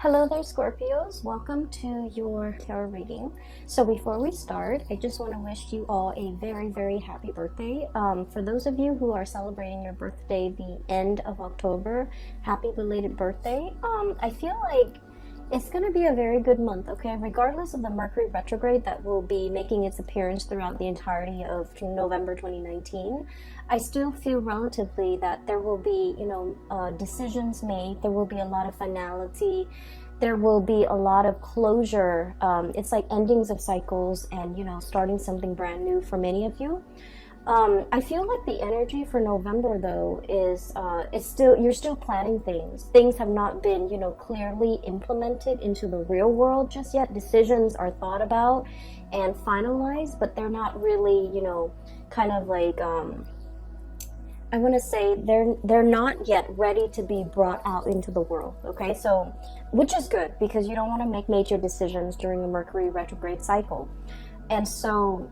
Hello there, Scorpios. Welcome to your tarot reading. So before we start, I just want to wish you all a very, very happy birthday. For those of you who are celebrating your birthday the end of October, happy belated birthday. I feel like it's going to be a very good month, okay? Regardless of the Mercury retrograde that will be making its appearance throughout the entirety of November 2019, I still feel relatively that there will be, decisions made. There will be a lot of finality. There will be a lot of closure. It's like endings of cycles and, starting something brand new for many of you. I feel like the energy for November, though, is you're still planning things. Things have not been, clearly implemented into the real world just yet. Decisions are thought about and finalized, but they're not really, kind of like, I want to say they're not yet ready to be brought out into the world, okay? So, which is good because you don't want to make major decisions during a Mercury retrograde cycle. And so,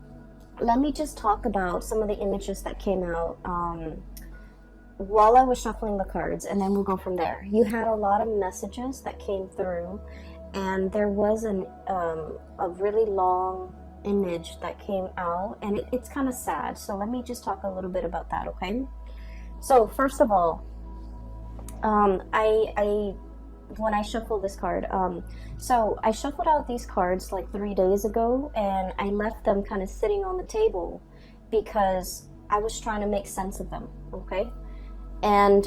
let me just talk about some of the images that came out while I was shuffling the cards, and then we'll go from there. You had a lot of messages that came through, and there was a really long image that came out, and it's kind of sad. So let me just talk a little bit about that, okay? So first of all, when I shuffle this card, so I shuffled out these cards like 3 days ago, and I left them kind of sitting on the table because I was trying to make sense of them, okay? And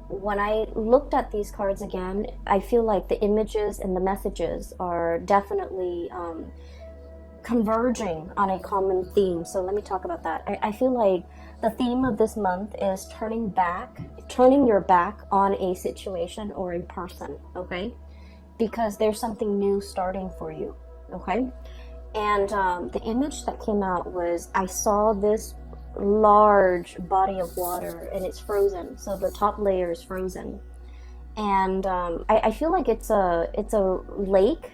when I looked at these cards again, I feel like the images and the messages are definitely converging on a common theme. So let me talk about that. I feel like the theme of this month is turning your back on a situation or a person, okay? Because there's something new starting for you, okay? And the image that came out was, I saw this large body of water and it's frozen. So the top layer is frozen. And I feel like it's a lake.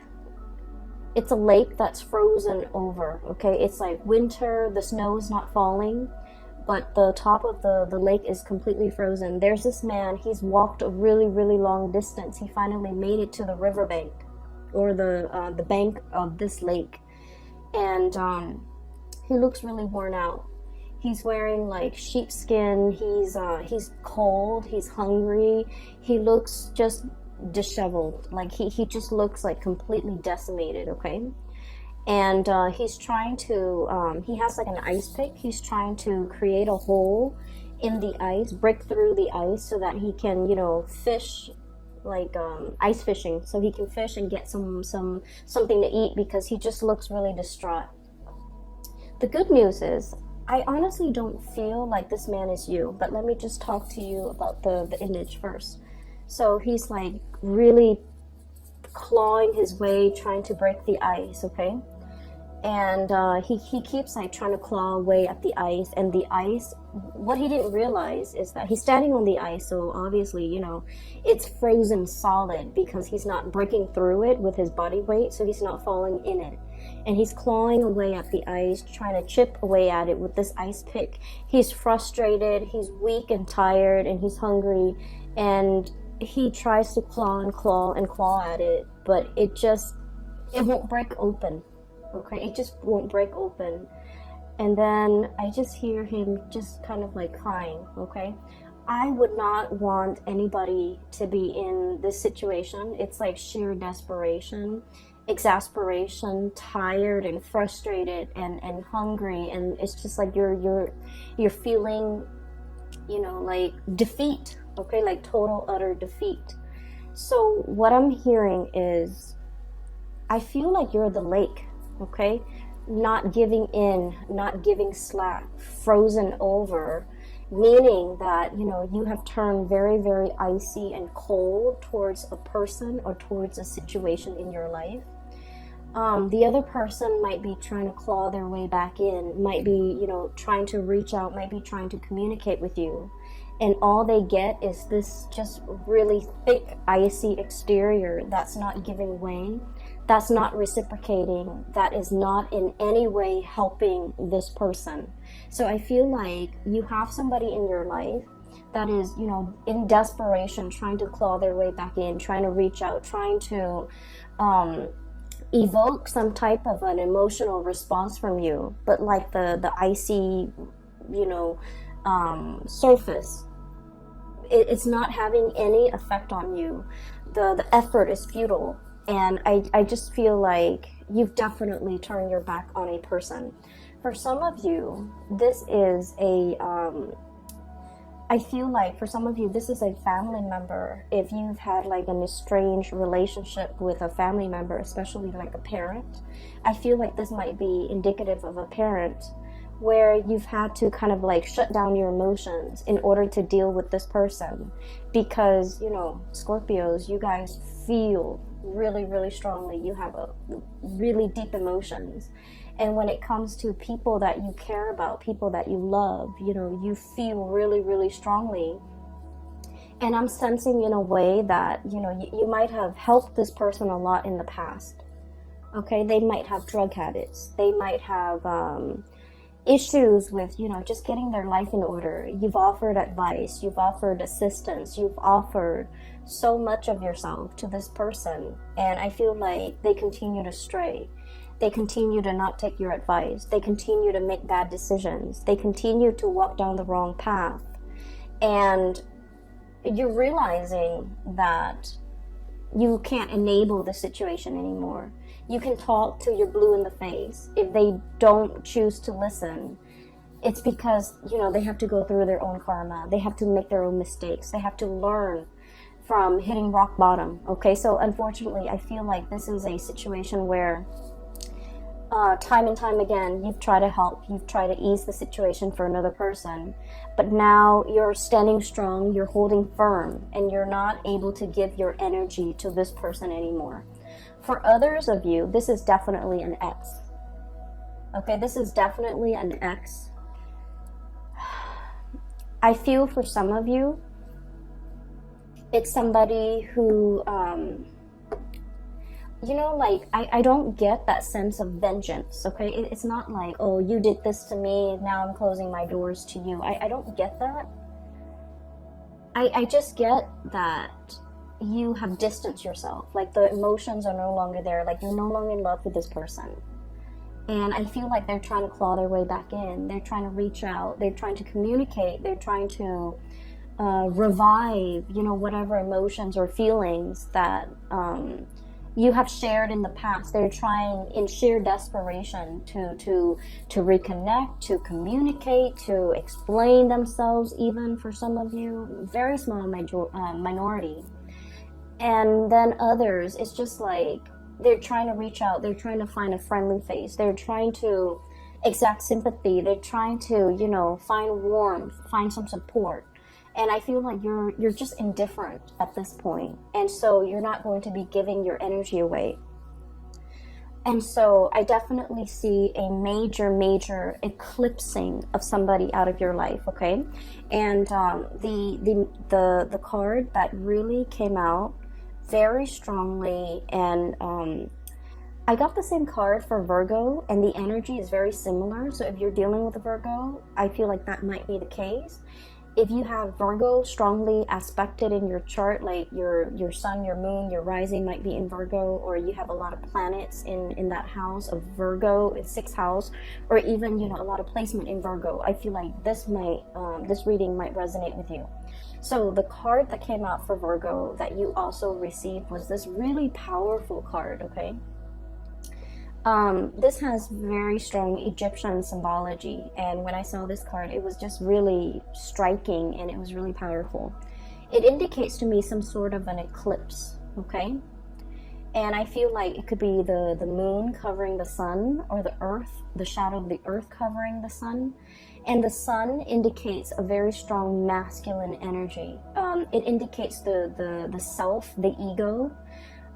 It's a lake that's frozen over, okay? It's like winter, the snow is not falling, but the top of the lake is completely frozen. There's this man, he's walked a really, really long distance. He finally made it to the riverbank, or the bank of this lake. And he looks really worn out. He's wearing like sheepskin, he's cold, he's hungry, he looks just disheveled, like he just looks like completely decimated, okay? And he's trying to he has like an ice pick. He's trying to create a hole in the ice, break through the ice so that he can fish, like ice fishing, so he can fish and get something to eat, because he just looks really distraught. The good news is, I honestly don't feel like this man is you, but let me just talk to you about the image first. So he's like really clawing his way, trying to break the ice, okay? And he keeps like trying to claw away at the ice, and the ice, what he didn't realize is that he's standing on the ice, so obviously, it's frozen solid because he's not breaking through it with his body weight, so he's not falling in it. And he's clawing away at the ice, trying to chip away at it with this ice pick. He's frustrated, he's weak and tired, and he's hungry, and he tries to claw and claw and claw at it, but it won't break open, okay? It just won't break open. And then I just hear him just kind of like crying, okay? I would not want anybody to be in this situation. It's like sheer desperation, exasperation, tired and frustrated and hungry, and it's just like you're feeling, like defeat, okay? Like total utter defeat. So what I'm hearing is, I feel like you're the lake, okay? Not giving in, not giving slack, frozen over, meaning that you have turned very, very icy and cold towards a person or towards a situation in your life. The other person might be trying to claw their way back in, might be trying to reach out, might be trying to communicate with you, and all they get is this just really thick, icy exterior that's not giving way, that's not reciprocating, that is not in any way helping this person. So I feel like you have somebody in your life that is, you know, in desperation, trying to claw their way back in, trying to reach out, trying to evoke some type of an emotional response from you, but like the icy, you know, surface, it's not having any effect on you. The effort is futile, and I just feel like you've definitely turned your back on a person. For some of you, this is a I feel like for some of you, this is a family member. If you've had like an estranged relationship with a family member, especially like a parent, I feel like this might be indicative of a parent where you've had to kind of like shut down your emotions in order to deal with this person. Because, you know, Scorpios, you guys feel really, really strongly. You have a really deep emotions. And when it comes to people that you care about, people that you love, you know, you feel really, really strongly. And I'm sensing in a way that, you know, you might have helped this person a lot in the past. Okay, they might have drug habits. They might have issues with, you know, just getting their life in order. You've offered advice. You've offered assistance. You've offered so much of yourself to this person. And I feel like they continue to stray. They continue to not take your advice. They continue to make bad decisions. They continue to walk down the wrong path. And you're realizing that you can't enable the situation anymore. You can talk till you're blue in the face. If they don't choose to listen, it's because, you know, they have to go through their own karma. They have to make their own mistakes. They have to learn from hitting rock bottom. Okay, so unfortunately, I feel like this is a situation where time and time again, you've tried to help, you've tried to ease the situation for another person, but now you're standing strong, you're holding firm, and you're not able to give your energy to this person anymore. For others of you, this is definitely an ex. Okay, this is definitely an ex. I feel for some of you, it's somebody who, you know, like, I don't get that sense of vengeance, okay? It's not like, oh, you did this to me, now I'm closing my doors to you. I don't get that. I just get that you have distanced yourself. Like, the emotions are no longer there. Like, you're no longer in love with this person. And I feel like they're trying to claw their way back in. They're trying to reach out. They're trying to communicate. They're trying to revive, you know, whatever emotions or feelings that you have shared in the past. They're trying in sheer desperation to reconnect, to communicate, to explain themselves, even for some of you, very small minority. And then others, it's just like they're trying to reach out, they're trying to find a friendly face, they're trying to exact sympathy, they're trying to, you know, find warmth, find some support. And I feel like you're just indifferent at this point. And so you're not going to be giving your energy away. And so I definitely see a major eclipsing of somebody out of your life, okay? And the card that really came out very strongly, and I got the same card for Virgo, and the energy is very similar. So if you're dealing with a Virgo, I feel like that might be the case. If you have Virgo strongly aspected in your chart, like your sun, your moon, your rising might be in Virgo, or you have a lot of planets in that house of Virgo, in 6th house, or even, you know, a lot of placement in Virgo, I feel like this reading might resonate with you. So the card that came out for Virgo that you also received was this really powerful card, okay? This has very strong Egyptian symbology, and when I saw this card, it was just really striking, and it was really powerful. It indicates to me some sort of an eclipse, okay? And I feel like it could be the moon covering the sun, or the earth, the shadow of the earth covering the sun. And the sun indicates a very strong masculine energy. It indicates the self, the ego.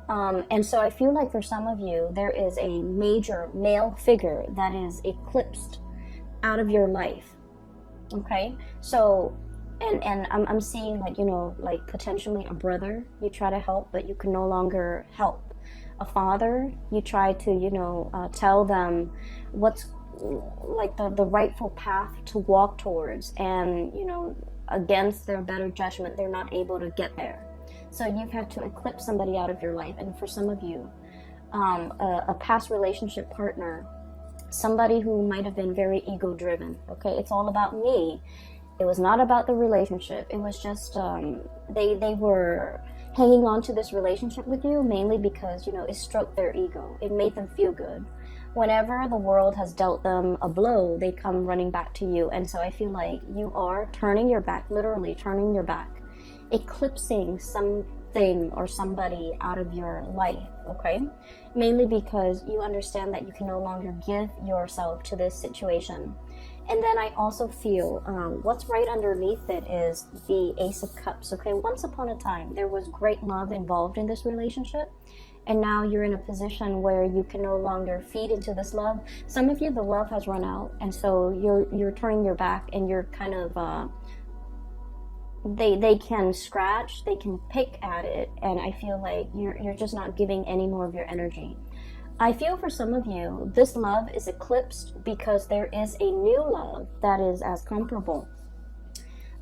And so I feel like for some of you, there is a major male figure that is eclipsed out of your life. Okay? So, and I'm seeing, like, you know, like potentially a brother you try to help, but you can no longer help. A father, you try to, you know, tell them what's like the rightful path to walk towards. And, you know, against their better judgment, they're not able to get there. So you've had to eclipse somebody out of your life. And for some of you, a past relationship partner, somebody who might have been very ego driven. Okay, it's all about me. It was not about the relationship. It was just they were hanging on to this relationship with you mainly because, you know, it stroked their ego. It made them feel good. Whenever the world has dealt them a blow, they come running back to you. And so I feel like you are turning your back, literally turning your back, eclipsing something or somebody out of your life, okay? Mainly because you understand that you can no longer give yourself to this situation. And then I also feel what's right underneath it is the Ace of Cups, okay? Once upon a time, there was great love involved in this relationship. And now you're in a position where you can no longer feed into this love. Some of you, the love has run out. And so you're turning your back and you're kind of, they can scratch, they can pick at it. And I feel like you're just not giving any more of your energy. I feel for some of you, this love is eclipsed because there is a new love that is as comparable.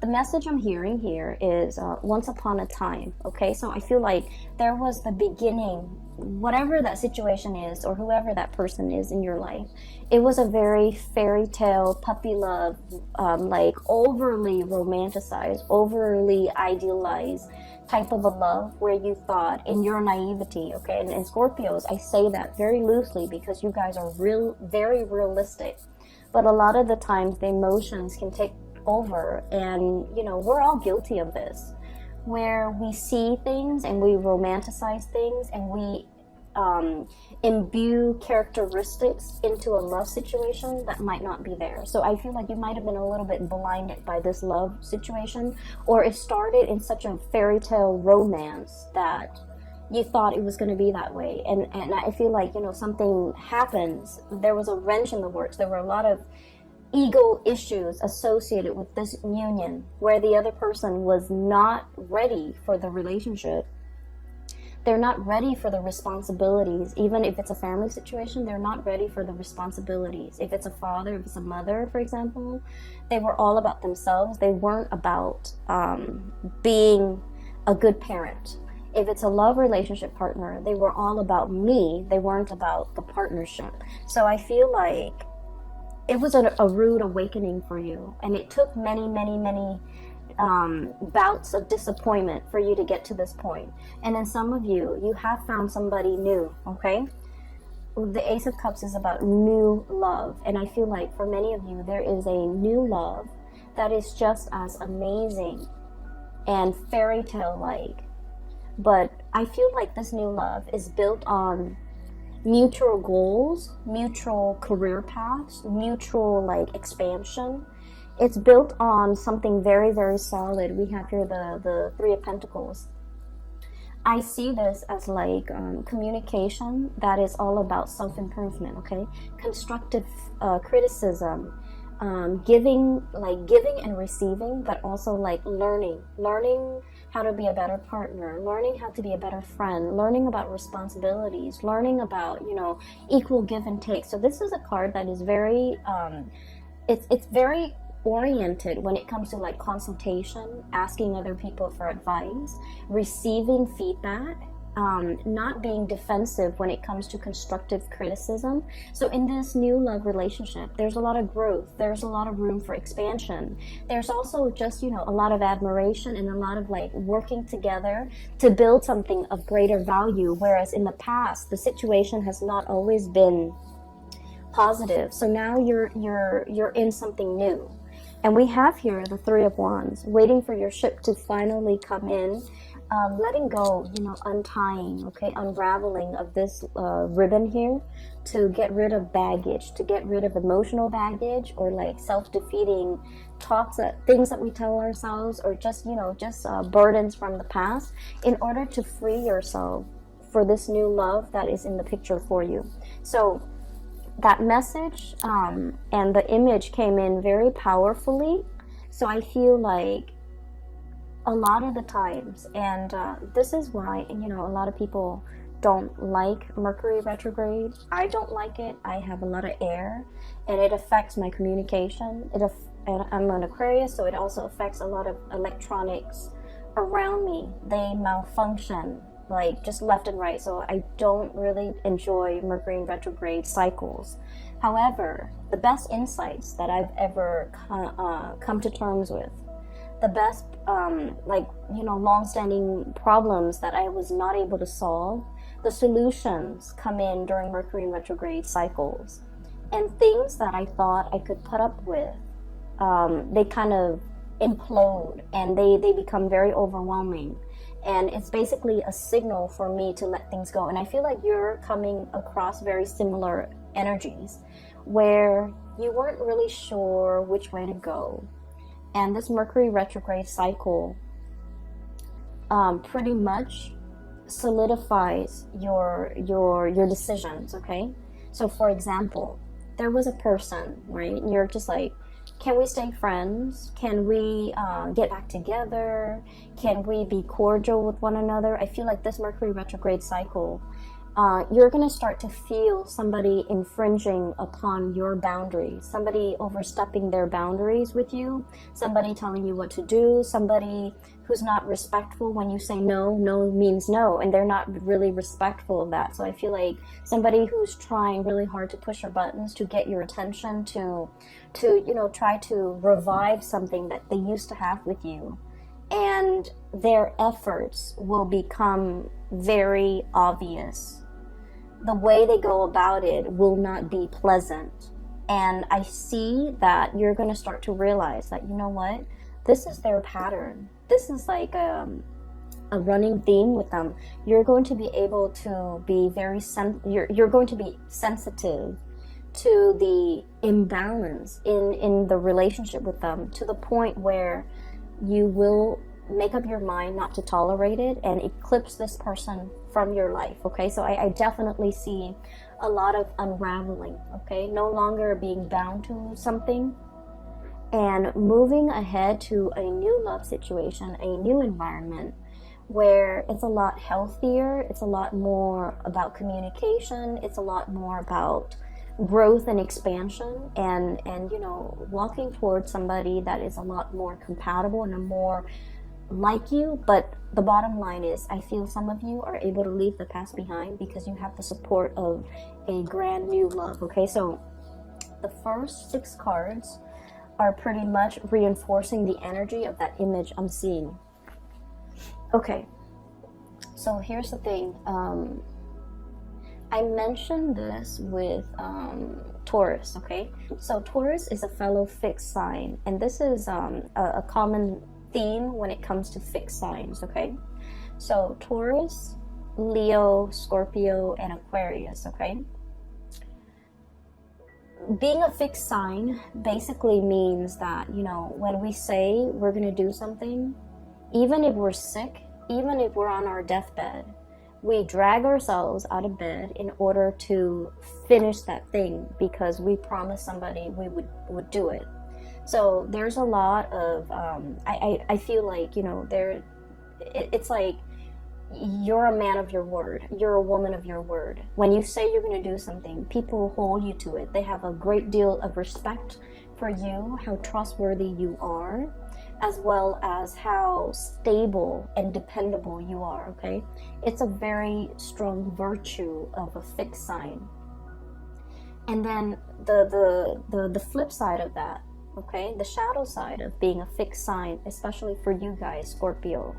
The message I'm hearing here is once upon a time, okay? So I feel like there was the beginning, whatever that situation is or whoever that person is in your life. It was a very fairy tale, puppy love, like overly romanticized, overly idealized type of a love where you thought in your naivety, okay? And Scorpios, I say that very loosely because you guys are very realistic. But a lot of the times the emotions can take over, and you know, we're all guilty of this, where we see things and we romanticize things and we imbue characteristics into a love situation that might not be there. So I feel like you might have been a little bit blinded by this love situation, or it started in such a fairy tale romance that you thought it was going to be that way. And I feel like, you know, something happens. There was a wrench in the works. There were a lot of ego issues associated with this union where the other person was not ready for the relationship. They're not ready for the responsibilities. Even if it's a family situation, they're not ready for the responsibilities. If it's a father, if it's a mother, for example, they were all about themselves. They weren't about being a good parent. If it's a love relationship partner, they were all about me. They weren't about the partnership. So I feel like it was a rude awakening for you, and it took many bouts of disappointment for you to get to this point. And then some of you have found somebody new, okay? The Ace of Cups is about new love, and I feel like for many of you, there is a new love that is just as amazing and fairy tale-like. But I feel like this new love is built on mutual goals, mutual career paths, mutual like expansion. It's built on something very solid. We have here the Three of Pentacles. I see this as like communication that is all about self-improvement, okay? Constructive criticism, giving and receiving, but also like learning how to be a better partner, learning how to be a better friend, learning about responsibilities, learning about, you know, equal give and take. So this is a card that is very, it's very oriented when it comes to like consultation, asking other people for advice, receiving feedback, not being defensive when it comes to constructive criticism. So in this new love relationship, there's a lot of growth. There's a lot of room for expansion. There's also just, you know, a lot of admiration and a lot of like working together to build something of greater value. Whereas in the past, the situation has not always been positive. So now you're in something new. And we have here the Three of Wands, waiting for your ship to finally come in. Letting go, you know, untying, okay, unraveling of this ribbon here to get rid of baggage, to get rid of emotional baggage or like self-defeating thoughts, things that we tell ourselves, or just, you know, just burdens from the past, in order to free yourself for this new love that is in the picture for you. So that message and the image came in very powerfully. So I feel like a lot of the times, and this is why, you know, a lot of people don't like Mercury retrograde. I don't like it. I have a lot of air and it affects my communication. It and I'm an Aquarius, so it also affects a lot of electronics around me. They malfunction like just left and right, so I don't really enjoy Mercury in retrograde cycles. However, the best insights that I've ever come to terms with, the best long-standing problems that I was not able to solve, the solutions come in during Mercury in retrograde cycles. And things that I thought I could put up with, they kind of implode, and they become very overwhelming. And it's basically a signal for me to let things go. And I feel like you're coming across very similar energies where you weren't really sure which way to go. And this Mercury retrograde cycle pretty much solidifies your decisions, okay? So for example, there was a person, right? And you're just like, can we stay friends? Can we get back together? Can we be cordial with one another? I feel like this Mercury retrograde cycle, you're going to start to feel somebody infringing upon your boundaries, somebody overstepping their boundaries with you, somebody telling you what to do, somebody who's not respectful when you say no. No means no, and they're not really respectful of that. So I feel like somebody who's trying really hard to push your buttons to get your attention, to try to revive something that they used to have with you. And their efforts will become very obvious. The way they go about it will not be pleasant. And I see that you're going to start to realize that, you know what, this is their pattern. This is like a running theme with them. You're going to be able to be you're going to be sensitive to the imbalance in the relationship with them, to the point where you will make up your mind not to tolerate it and eclipse this person from your life, okay? So I definitely see a lot of unraveling, okay? No longer being bound to something and moving ahead to a new love situation, a new environment where it's a lot healthier, it's a lot more about communication, it's a lot more about growth and expansion, and walking towards somebody that is a lot more compatible and a more like you. But the bottom line is, I feel some of you are able to leave the past behind because you have the support of a grand new love, okay? So the first 6 cards are pretty much reinforcing the energy of that image I'm seeing. Okay, so here's the thing. I mentioned this with Taurus, okay? So Taurus is a fellow fixed sign, and this is a common theme when it comes to fixed signs, okay? So Taurus, Leo, Scorpio, and Aquarius, okay? Being a fixed sign basically means that, when we say we're going to do something, even if we're sick, even if we're on our deathbed, we drag ourselves out of bed in order to finish that thing because we promised somebody we would do it. So there's a lot of, I feel like, it's like you're a man of your word. You're a woman of your word. When you say you're going to do something, people hold you to it. They have a great deal of respect for you, how trustworthy you are, as well as how stable and dependable you are, okay? It's a very strong virtue of a fixed sign. And then the flip side of that, okay, the shadow side of being a fixed sign, especially for you guys, Scorpio,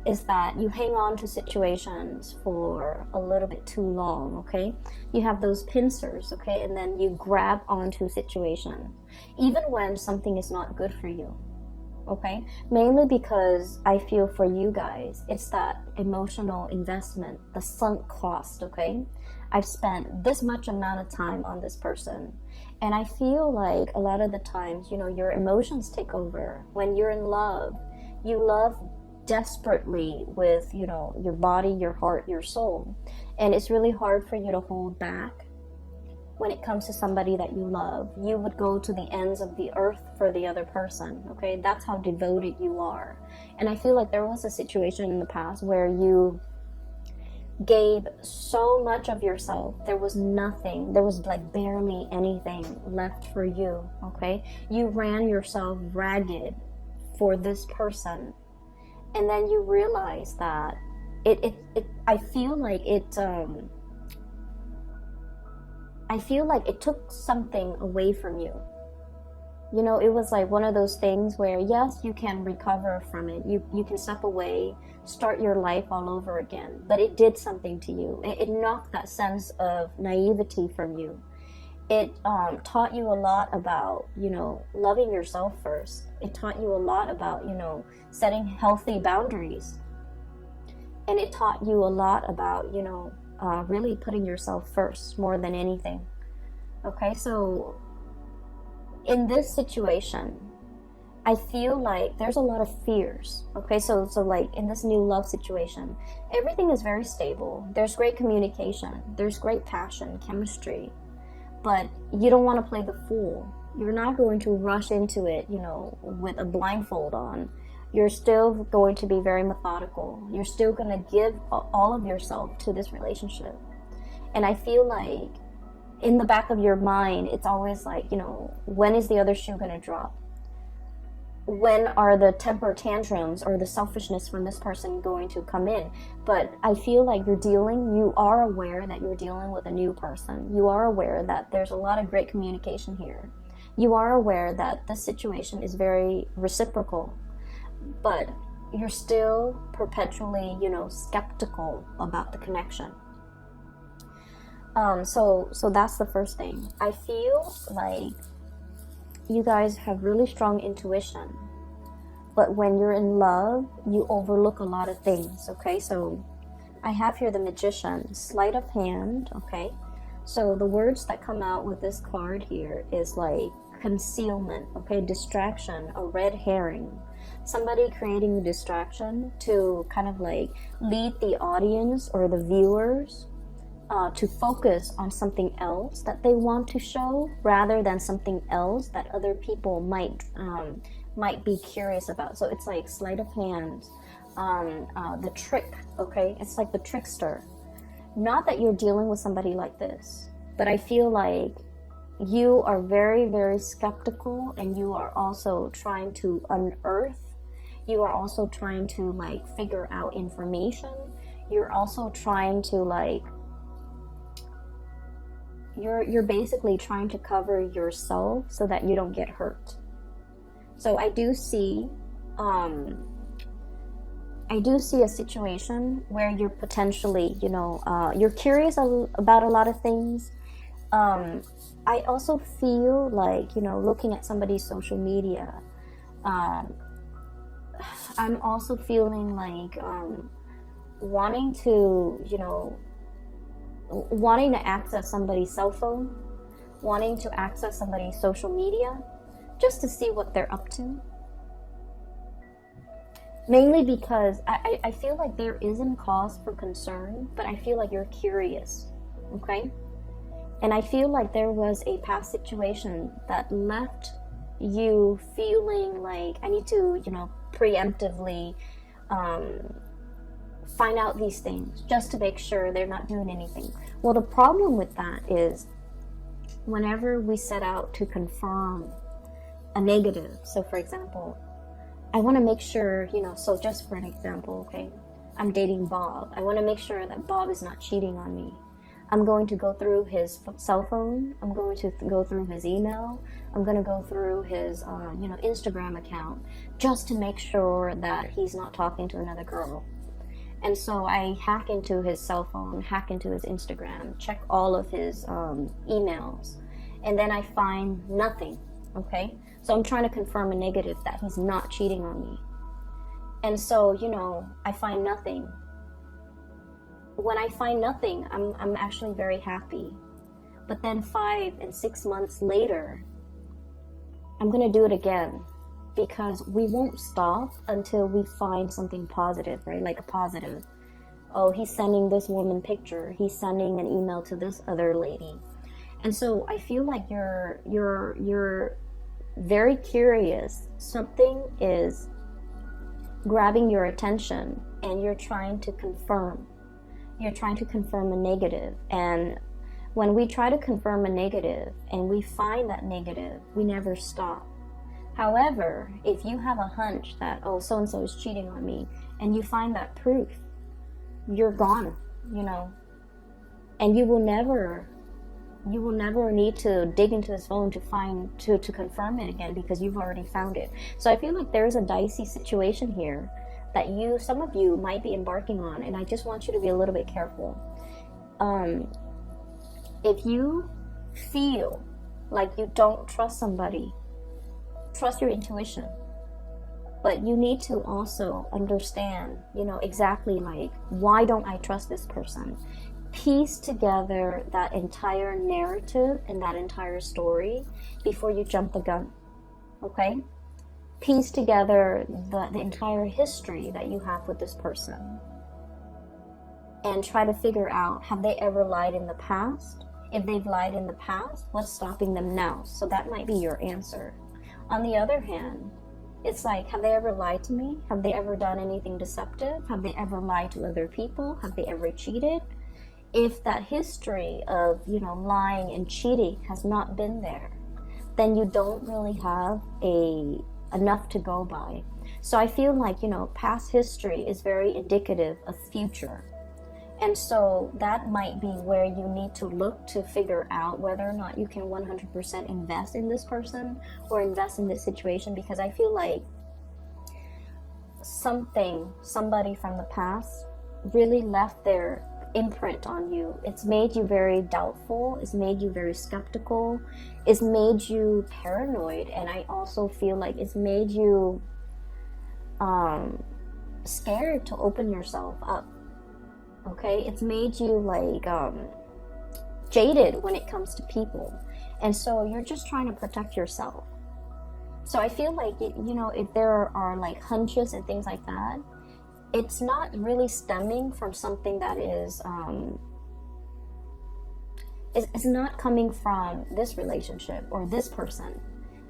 is that you hang on to situations for a little bit too long, okay? You have those pincers, okay? And then you grab onto situations, even when something is not good for you, okay? Mainly because I feel for you guys, it's that emotional investment, the sunk cost, okay? I've spent this much amount of time on this person. And I feel like a lot of the times, your emotions take over. When you're in love, you love desperately with, your body, your heart, your soul. And it's really hard for you to hold back when it comes to somebody that you love. You would go to the ends of the earth for the other person, okay? That's how devoted you are. And I feel like there was a situation in the past where you gave so much of yourself. There was nothing, there was like barely anything left for you, okay? You ran yourself ragged for this person, and then you realize that I feel like it took something away from you. You know, it was like one of those things where, yes, you can recover from it. You can step away, start your life all over again. But it did something to you. It knocked that sense of naivety from you. It taught you a lot about, you know, loving yourself first. It taught you a lot about, you know, setting healthy boundaries. And it taught you a lot about, you know, really putting yourself first more than anything. Okay, so in this situation, I feel like there's a lot of fears. Okay, so like in this new love situation, everything is very stable. There's great communication. There's great passion, chemistry. But you don't want to play the fool. You're not going to rush into it, you know, with a blindfold on. You're still going to be very methodical. You're still going to give all of yourself to this relationship. And I feel like in the back of your mind, it's always like, you know, when is the other shoe going to drop? When are the temper tantrums or the selfishness from this person going to come in? But I feel like you are aware that you're dealing with a new person. You are aware that there's a lot of great communication here. You are aware that the situation is very reciprocal, but you're still perpetually, you know, skeptical about the connection. So that's the first thing. I feel like you guys have really strong intuition, but when you're in love, you overlook a lot of things, okay? So I have here the Magician, sleight of hand, okay? So the words that come out with this card here is like concealment, okay? Distraction, a red herring. Somebody creating a distraction to kind of like lead the audience or the viewers to focus on something else that they want to show rather than something else that other people might be curious about. So it's like sleight of hand, the trick, okay? It's like the trickster. Not that you're dealing with somebody like this, but I feel like you are very, very skeptical, and you are also trying to unearth. You are also trying to like figure out information. You're also trying to like you're basically trying to cover yourself so that you don't get hurt. So I do see a situation where you're potentially, you know, you're curious about a lot of things. I also feel like, you know, looking at somebody's social media, I'm also feeling like wanting to access somebody's cell phone, wanting to access somebody's social media, just to see what they're up to. Mainly because I feel like there isn't cause for concern, but I feel like you're curious, okay? And I feel like there was a past situation that left you feeling like I need to, you know, preemptively find out these things just to make sure they're not doing anything. Well, the problem with that is whenever we set out to confirm a negative, so for example, I want to make sure, you know, so just for an example, okay, I'm dating Bob. I want to make sure that Bob is not cheating on me. I'm going to go through his cell phone. I'm going to go through his email. I'm going to go through his, Instagram account just to make sure that he's not talking to another girl. And so I hack into his cell phone, hack into his Instagram, check all of his emails, and then I find nothing, okay? So I'm trying to confirm a negative that he's not cheating on me. And so, you know, I find nothing. When I find nothing, I'm actually very happy. But then 5 and 6 months later, I'm going to do it again. Because we won't stop until we find something positive, right? Like a positive. Oh, he's sending this woman picture. He's sending an email to this other lady. And so I feel like you're very curious. Something is grabbing your attention and you're trying to confirm. You're trying to confirm a negative. And when we try to confirm a negative and we find that negative, we never stop. However, if you have a hunch that, oh, so-and-so is cheating on me, and you find that proof, you're gone, and you will never need to dig into this phone to confirm it again, because you've already found it. So I feel like there's a dicey situation here that some of you might be embarking on, and I just want you to be a little bit careful. If you feel like you don't trust somebody, trust your intuition. But you need to also understand, exactly like, why don't I trust this person? Piece together that entire narrative and that entire story before you jump the gun, okay? Piece together the entire history that you have with this person. And try to figure out, have they ever lied in the past? If they've lied in the past, what's stopping them now? So that might be your answer. On the other hand, it's like, have they ever lied to me? Have they ever done anything deceptive? Have they ever lied to other people? Have they ever cheated? If that history of, lying and cheating has not been there, then you don't really have enough to go by. So I feel like, past history is very indicative of future. And so that might be where you need to look to figure out whether or not you can 100% invest in this person or invest in this situation, because I feel like somebody from the past really left their imprint on you. It's made you very doubtful. It's made you very skeptical. It's made you paranoid. And I also feel like it's made you scared to open yourself up. Okay, it's made you like jaded when it comes to people, and so you're just trying to protect yourself. So I feel like if there are like hunches and things like that, it's not really stemming from something that is not coming from this relationship or this person.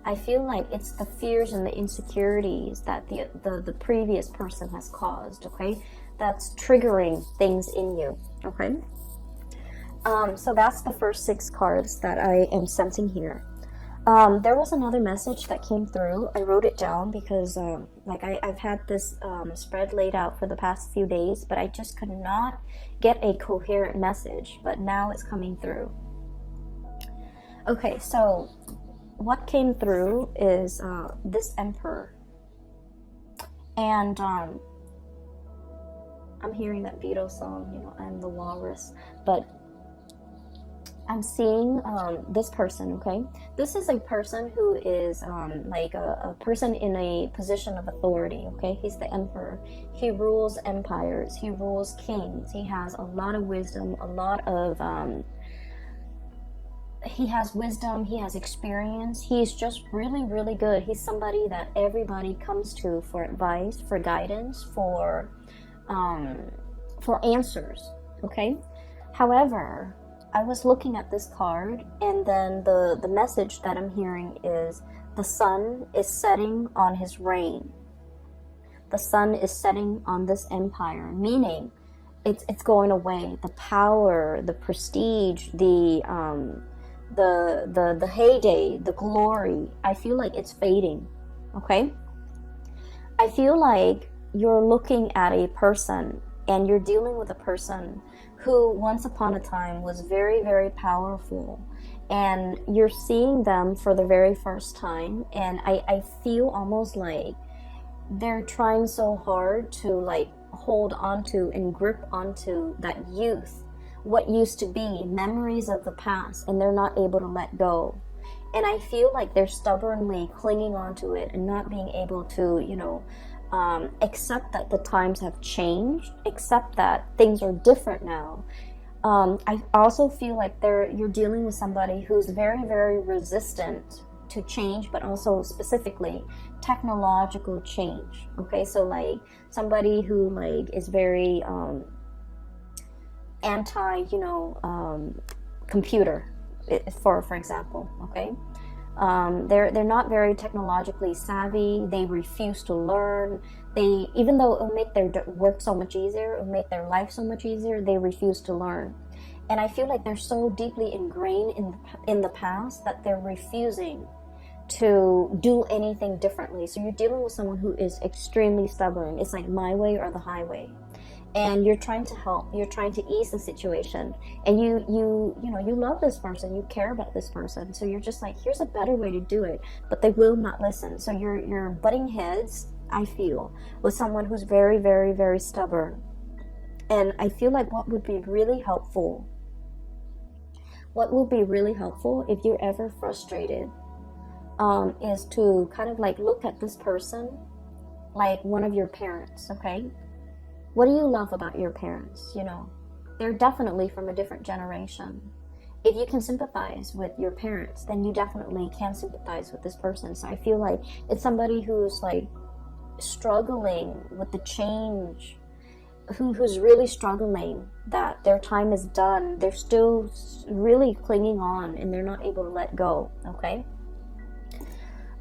I feel like it's the fears and the insecurities that the previous person has caused, okay? That's triggering things in you, okay? So that's the first 6 cards that I am sensing here. There was another message that came through. I wrote it down because I've had this spread laid out for the past few days, but I just could not get a coherent message, but now it's coming through. Okay, so what came through is this Emperor. And I'm hearing that Beatles song, I'm the walrus, but I'm seeing this person, okay? This is a person who is like a person in a position of authority, okay? He's the Emperor. He rules empires. He rules kings. He has a lot of wisdom, he has wisdom, he has experience. He's just really, really good. He's somebody that everybody comes to for advice, for guidance, for answers, okay? However, I was looking at this card, and then the message that I'm hearing is the sun is setting on his reign. The sun is setting on this empire, meaning it's going away. The power, the prestige, the heyday, the glory, I feel like it's fading, okay? I feel like you're looking at a person and you're dealing with a person who once upon a time was very, very powerful, and you're seeing them for the very first time, and I feel almost like they're trying so hard to like hold onto and grip onto that youth, what used to be, memories of the past, and they're not able to let go. And I feel like they're stubbornly clinging onto it and not being able to, accept that the times have changed, accept that things are different now. I also feel like you're dealing with somebody who's very, very resistant to change, but also specifically technological change. Okay, so like somebody who like is very anti, computer, for example. Okay, They're not very technologically savvy. They refuse to learn. They, even though it'll make their work so much easier, it'll make their life so much easier, they refuse to learn. And I feel like they're so deeply ingrained in the past that they're refusing to do anything differently. So you're dealing with someone who is extremely stubborn. It's like my way or the highway. And you're trying to help, you're trying to ease the situation, and you know, you love this person, you care about this person, so you're just like, here's a better way to do it, but they will not listen. So you're butting heads, I feel, with someone who's very, very, very stubborn. And I feel like what would be really helpful if you're ever frustrated, is to kind of like look at this person like one of your parents, okay? What do you love about your parents? You know, they're definitely from a different generation. If you can sympathize with your parents, then you definitely can sympathize with this person. So I feel like it's somebody who's like struggling with the change, who's really struggling that their time is done. They're still really clinging on and they're not able to let go, okay?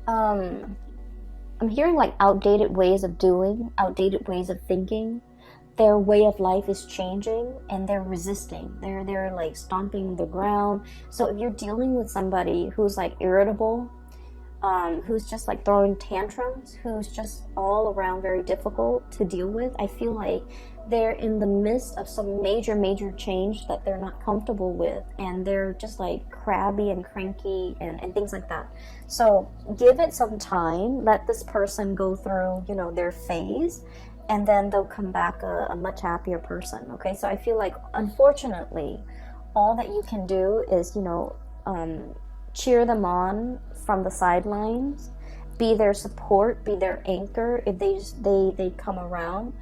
I'm hearing like outdated ways of doing, outdated ways of thinking. Their way of life is changing and they're resisting. They're like stomping the ground. So if you're dealing with somebody who's like irritable, who's just like throwing tantrums, who's just all around very difficult to deal with, I feel like they're in the midst of some major change that they're not comfortable with, and they're just like crabby and cranky and things like that. So give it some time, let this person go through, you know, their phase, and then they'll come back a much happier person, okay? So I feel like, unfortunately, all that you can do is, you know, cheer them on from the sidelines, be their support, be their anchor if they come around.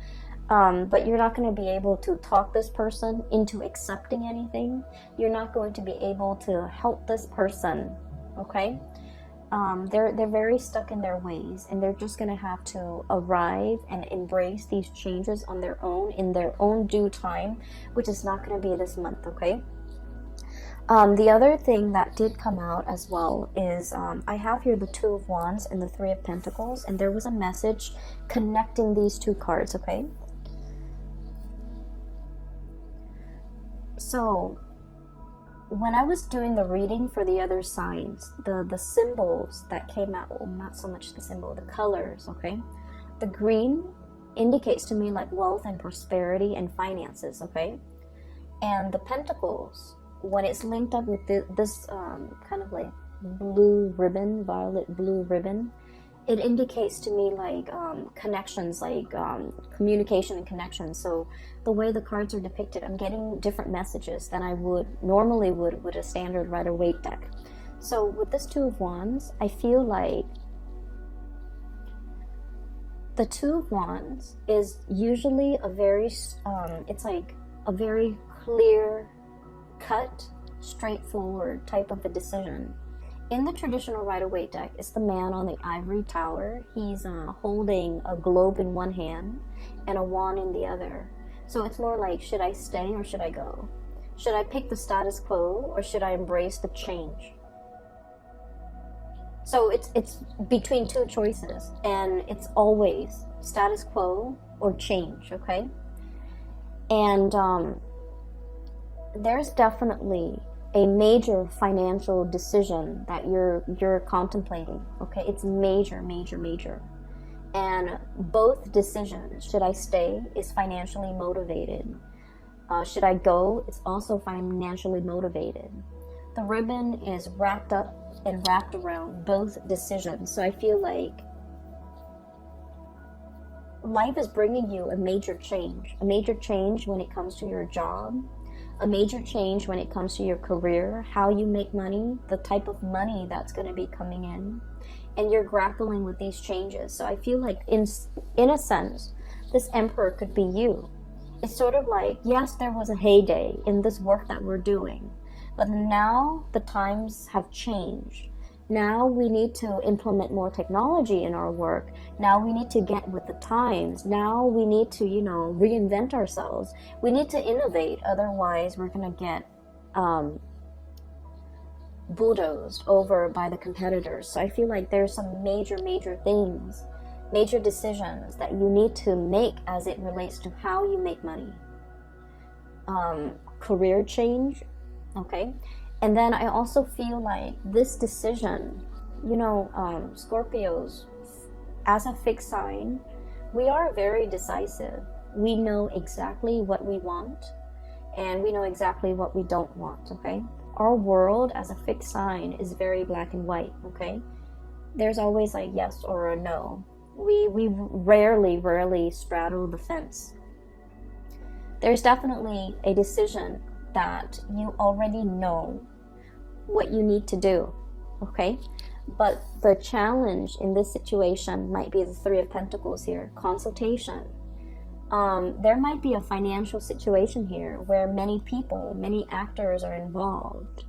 But you're not going to be able to talk this person into accepting anything. You're not going to be able to help this person, okay? They're very stuck in their ways, and they're just going to have to arrive and embrace these changes on their own, in their own due time, which is not going to be this month, okay? The other thing that did come out as well is I have here the Two of Wands and the Three of Pentacles, and there was a message connecting these two cards, okay? So when I was doing the reading for the other signs, the symbols that came out, well, not so much the symbol, the colors, okay? The green indicates to me like wealth and prosperity and finances, okay? And the pentacles, when it's linked up with this kind of like blue ribbon, violet blue ribbon, it indicates to me like connections, like communication and connections. So the way the cards are depicted, I'm getting different messages than I would normally would with a standard Rider-Waite deck. So with this Two of Wands, I feel like the Two of Wands is usually a very, it's like a very clear cut, straightforward type of a decision. In the traditional Rider-Waite deck, it's the man on the ivory tower. He's holding a globe in one hand and a wand in the other. So it's more like, should I stay or should I go? Should I pick the status quo or should I embrace the change? So it's between two choices, and it's always status quo or change, okay? And there's definitely a major financial decision that you're contemplating, okay? It's major. And both decisions, should I stay, is financially motivated. Should I go, it's also financially motivated. The ribbon is wrapped up and wrapped around both decisions. So I feel like life is bringing you a major change when it comes to your job, a major change when it comes to your career, how you make money, the type of money that's going to be coming in, and you're grappling with these changes. So I feel like in a sense, this Emperor could be you. It's sort of like, yes, there was a heyday in this work that we're doing, but now the times have changed. Now we need to implement more technology in our work. Now we need to get with the times. Now we need to, you know, reinvent ourselves. We need to innovate. Otherwise, we're going to get bulldozed over by the competitors. So I feel like there's some major things, major decisions that you need to make as it relates to how you make money. Career change, okay? And then I also feel like this decision, you know, Scorpios, as a fixed sign, we are very decisive. We know exactly what we want, and we know exactly what we don't want, okay? Our world as a fixed sign is very black and white, okay? There's always like yes or a no. We rarely straddle the fence. There's definitely a decision that you already know what you need to do, okay? But the challenge in this situation might be the Three of Pentacles here, consultation. There might be a financial situation here where many people, many actors are involved,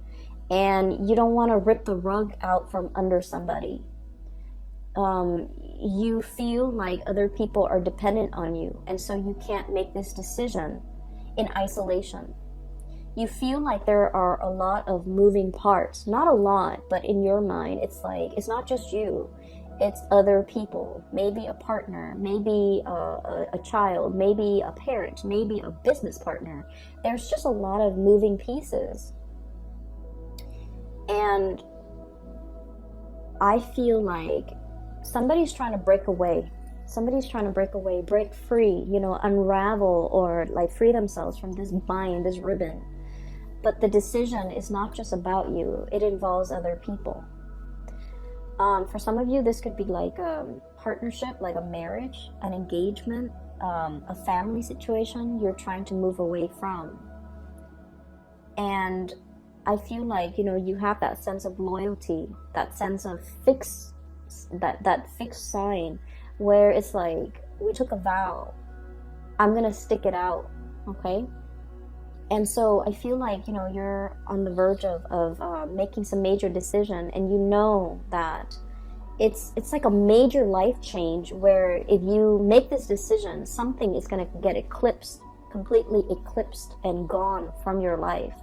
and you don't want to rip the rug out from under somebody. You feel like other people are dependent on you, and so you can't make this decision in isolation. You feel like there are a lot of moving parts. Not a lot, but in your mind, it's like, it's not just you. It's other people, maybe a partner, maybe a child, maybe a parent, maybe a business partner. There's just a lot of moving pieces. And I feel like somebody's trying to break away. Somebody's trying to break away, break free, you know, unravel, or like free themselves from this bind, this ribbon. But the decision is not just about you. It involves other people. For some of you, this could be like a partnership, like a marriage, an engagement, a family situation you're trying to move away from. And I feel like, you know, you have that sense of loyalty, that sense of that fixed sign where it's like, we took a vow, I'm gonna stick it out, okay? And so I feel like, you know, you're on the verge of making some major decision, and you know that it's like a major life change where if you make this decision, something is going to get eclipsed, completely eclipsed and gone from your life.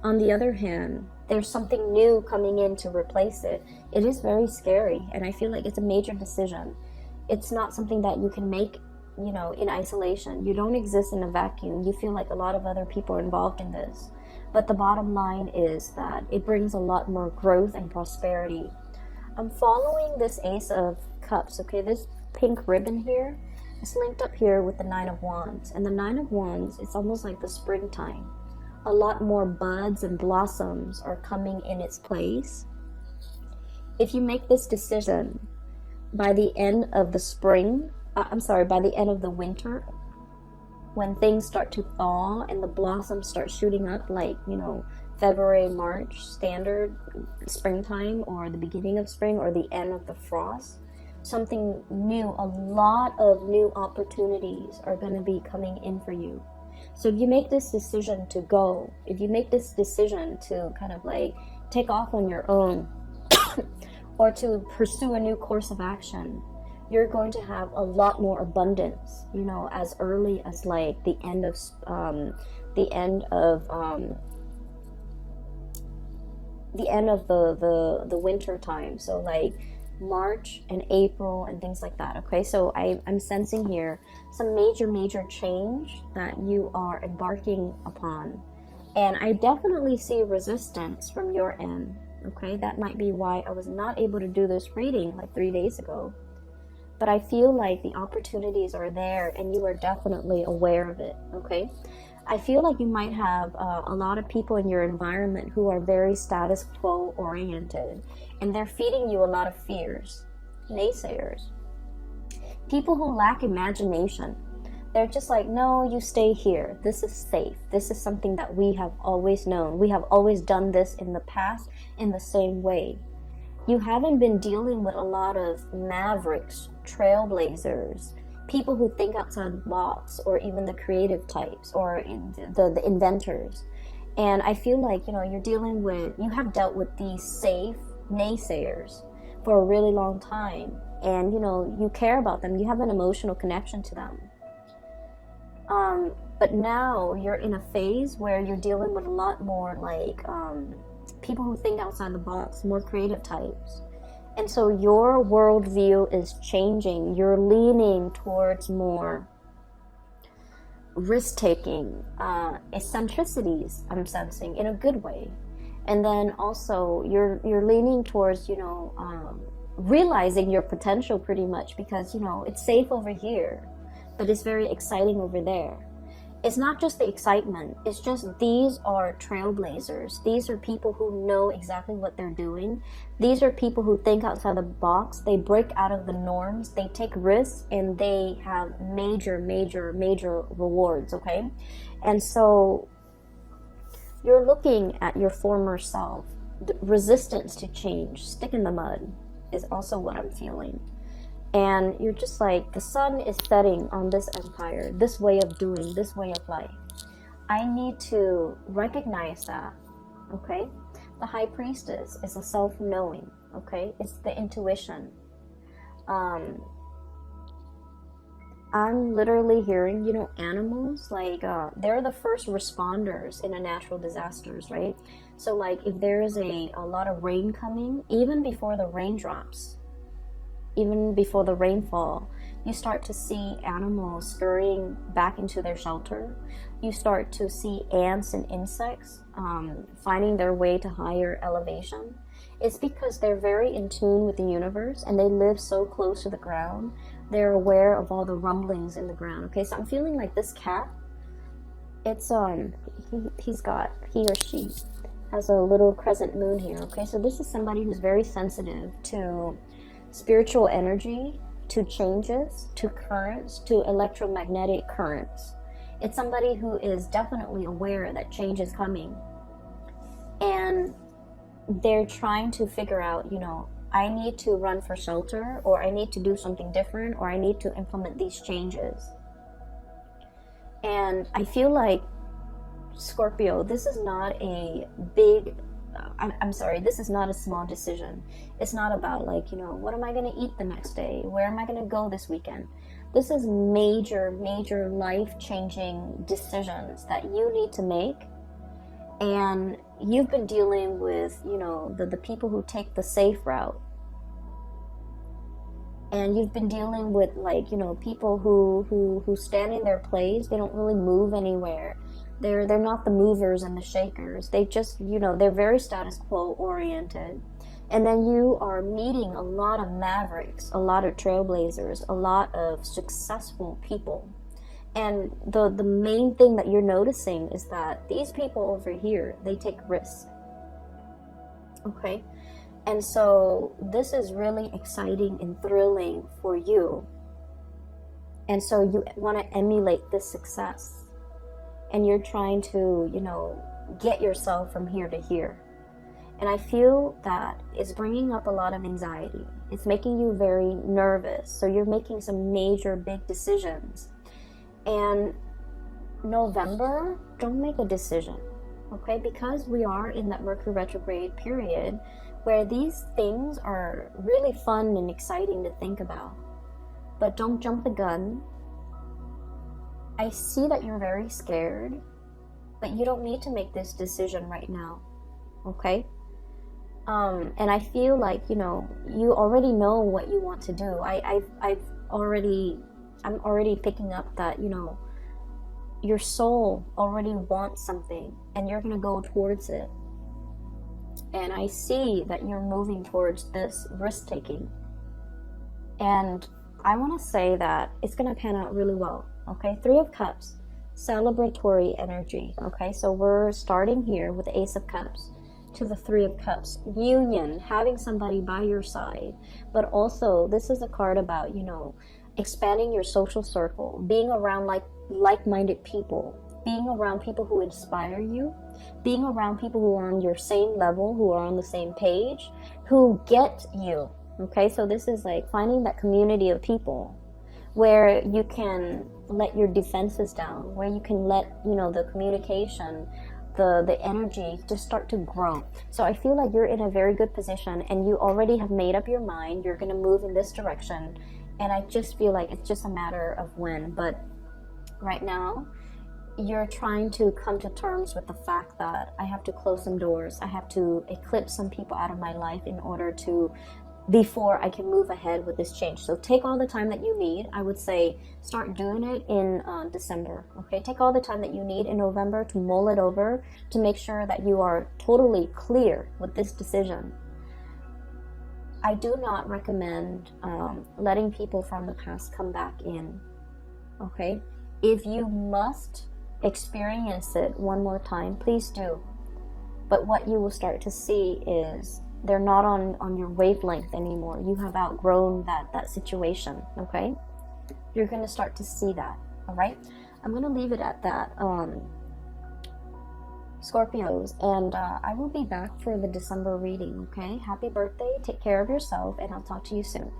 On the other hand, there's something new coming in to replace it. It is very scary, and I feel like it's a major decision. It's not something that you can make, you know, in isolation. You don't exist in a vacuum. You feel like a lot of other people are involved in this. But the bottom line is that it brings a lot more growth and prosperity. I'm following this Ace of Cups, okay? This pink ribbon here is linked up here with the Nine of Wands. And the Nine of Wands, it's almost like the springtime. A lot more buds and blossoms are coming in its place. If you make this decision by the end of the spring, by the end of the winter, when things start to thaw and the blossoms start shooting up, like, you know, February, March, standard springtime, or the beginning of spring, or the end of the frost, something new, a lot of new opportunities are going to be coming in for you. So if you make this decision to go, if you make this decision to kind of like take off on your own, or to pursue a new course of action, you're going to have a lot more abundance, you know, as early as like the end of the winter time. So like March and April and things like that. Okay, so I'm sensing here some major change that you are embarking upon, and I definitely see resistance from your end. Okay, that might be why I was not able to do this reading like 3 days ago. But I feel like the opportunities are there, and you are definitely aware of it, okay? I feel like you might have a lot of people in your environment who are very status quo oriented, and they're feeding you a lot of fears. Naysayers. People who lack imagination. They're just like, no, you stay here. This is safe. This is something that we have always known. We have always done this in the past in the same way. You haven't been dealing with a lot of mavericks, trailblazers, people who think outside the box, or even the creative types, or the inventors. And I feel like, you know, you have dealt with these safe naysayers for a really long time. And, you know, you care about them. You have an emotional connection to them. But now you're in a phase where you're dealing with a lot more like people who think outside the box, more creative types. And so your worldview is changing. You're leaning towards more risk-taking, eccentricities, I'm sensing, in a good way. And then also you're leaning towards, you know, realizing your potential pretty much, because, you know, it's safe over here, but it's very exciting over there. It's not just the excitement, it's just these are trailblazers. These are people who know exactly what they're doing. These are people who think outside the box. They break out of the norms, they take risks, and they have major rewards, okay? And so you're looking at your former self. The resistance to change, stick in the mud, is also what I'm feeling. And you're just like, the sun is setting on this empire, this way of doing, this way of life. I need to recognize that, okay? The high priestess is a self-knowing, okay? It's the intuition. I'm literally hearing, you know, animals, like, they're the first responders in a natural disasters, right? So, like, if there is a lot of rain coming, even before the raindrops, even before the rainfall, you start to see animals scurrying back into their shelter. You start to see ants and insects finding their way to higher elevation. It's because they're very in tune with the universe, and they live so close to the ground. They're aware of all the rumblings in the ground. Okay, so I'm feeling like this cat, it's he or she has a little crescent moon here. Okay, so this is somebody who's very sensitive to spiritual energy, to changes, to currents, to electromagnetic currents. It's somebody who is definitely aware that change is coming, and they're trying to figure out, you know, I need to run for shelter, or I need to do something different, or I need to implement these changes. And I feel like, Scorpio, this is not a big I'm sorry, this is not a small decision. It's not about, like, you know, what am I going to eat the next day? Where am I going to go this weekend? This is major life-changing decisions that you need to make. And you've been dealing with, you know, the people who take the safe route. And you've been dealing with, like, you know, people who stand in their place. They don't really move anywhere. They're not the movers and the shakers. They just, you know, they're very status quo oriented. And then you are meeting a lot of mavericks, a lot of trailblazers, a lot of successful people. And the main thing that you're noticing is that these people over here, they take risks. Okay? And so this is really exciting and thrilling for you. And so you want to emulate this success. And you're trying to, you know, get yourself from here to here. And I feel that it's bringing up a lot of anxiety. It's making you very nervous. So you're making some major big decisions. And November, don't make a decision, okay? Because we are in that Mercury retrograde period where these things are really fun and exciting to think about. But don't jump the gun. I see that you're very scared, but you don't need to make this decision right now, okay? And I feel like, you know, you already know what you want to do. I'm already picking up that, you know, your soul already wants something, and you're gonna go towards it. And I see that you're moving towards this risk-taking. And I want to say that it's gonna pan out really well. Okay, 3 of Cups, celebratory energy. Okay, so we're starting here with the Ace of Cups to the 3 of Cups. Union, having somebody by your side. But also, this is a card about, you know, expanding your social circle, being around like-minded people, being around people who inspire you, being around people who are on your same level, who are on the same page, who get you. Okay, so this is like finding that community of people where you can let your defenses down, where you can let, you know, the communication, the energy just start to grow. So I feel like you're in a very good position, and you already have made up your mind. You're going to move in this direction, and I just feel like it's just a matter of when. But right now, you're trying to come to terms with the fact that I have to close some doors, I have to eclipse some people out of my life in order to, before I can move ahead with this change. So take all the time that you need. I would say start doing it in December. Okay, take all the time that you need in November to mull it over, to make sure that you are totally clear with this decision. I do not recommend letting people from the past come back in. Okay, if you must experience it one more time, please do. But what you will start to see is they're not on your wavelength anymore. You have outgrown that situation. Okay, you're going to start to see that. All right, I'm going to leave it at that, Scorpios, and I will be back for the December reading. Okay, happy birthday, take care of yourself, and I'll talk to you soon.